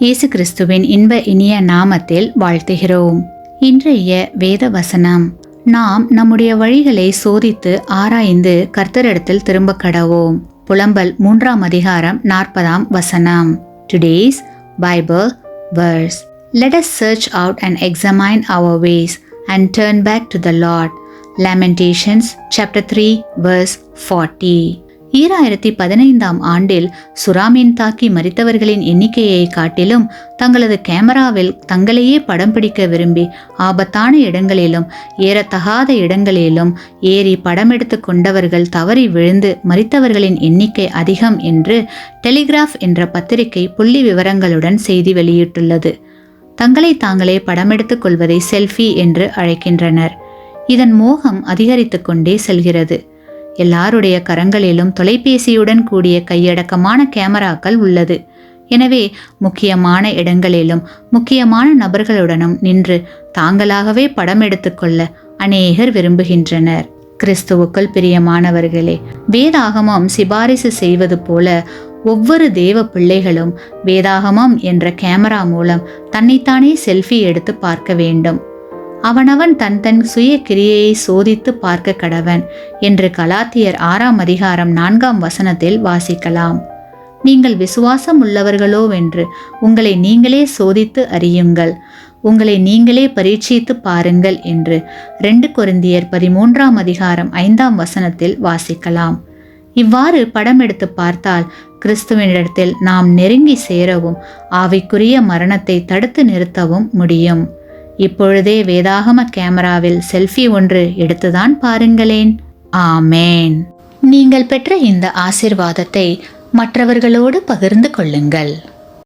இயேசு கிறிஸ்துவின் இன்ப இனிய நாமத்தில் வாழ்த்துகிறோம். இன்றைய வேத வசனம்: நாம் நம்முடைய வழிகளை சோதித்து ஆராய்ந்து கர்த்தரிடத்தில் திரும்ப கடவோம். புலம்பல் 3ஆம் அதிகாரம் 40ஆம் வசனம். Today's Bible verse: Let us search out and examine our ways and turn back to the Lord. Lamentations chapter 3 verse 40. 2015ஆம் ஆண்டில் சுறாமீன் தாக்கி மரித்தவர்களின் எண்ணிக்கையை காட்டிலும் தங்களது கேமராவில் தங்களையே படம் பிடிக்க விரும்பி ஆபத்தான இடங்களிலும் ஏறத்தகாத இடங்களிலும் ஏறி படம் எடுத்து கொண்டவர்கள் தவறி விழுந்து மரித்தவர்களின் எண்ணிக்கை அதிகம் என்று டெலிகிராஃப் என்ற பத்திரிகை புள்ளி விவரங்களுடன் செய்தி வெளியிட்டுள்ளது. தங்களை தாங்களே படமெடுத்துக் கொள்வதை செல்ஃபி என்று அழைக்கின்றனர். இதன் மோகம் அதிகரித்து கொண்டே செல்கிறது. எல்லாருடைய கரங்களிலும் தொலைபேசியுடன் கூடிய கையடக்கமான கேமராக்கள் உள்ளது. எனவே முக்கியமான இடங்களிலும் முக்கியமான நபர்களுடனும் நின்று தாங்களாகவே படம் எடுத்துக்கொள்ள அநேகர் விரும்புகின்றனர். கிறிஸ்துவுக்குள் பிரியமானவர்களே, வேதாகமம் சிபாரிசு செய்வது போல ஒவ்வொரு தேவ பிள்ளைகளும் வேதாகமம் என்ற கேமரா மூலம் தன்னைத்தானே செல்ஃபி எடுத்து பார்க்க வேண்டும். அவனவன் தன் சுய கிரியையை சோதித்து பார்க்க கடவன் என்று கலாத்தியர் 6ஆம் அதிகாரம் 4ஆம் வசனத்தில் வாசிக்கலாம். நீங்கள் விசுவாசம் உள்ளவர்களோவென்று உங்களை நீங்களே சோதித்து அறியுங்கள், உங்களை நீங்களே பரீட்சித்து பாருங்கள் என்று 2 கொரிந்தியர் 13ஆம் அதிகாரம் 5ஆம் வசனத்தில் வாசிக்கலாம். இவ்வாறு படம் எடுத்து பார்த்தால் கிறிஸ்துவனிடத்தில் நாம் நெருங்கி சேரவும் ஆவிக்குரிய மரணத்தை தடுத்து நிறுத்தவும் முடியும். இப்பொழுதே வேதாகம கேமராவில் செல்ஃபி ஒன்று எடுத்துதான் பாருங்களேன். ஆமேன். நீங்கள் பெற்ற இந்த ஆசீர்வாதத்தை மற்றவர்களோடு பகிர்ந்து கொள்ளுங்கள்.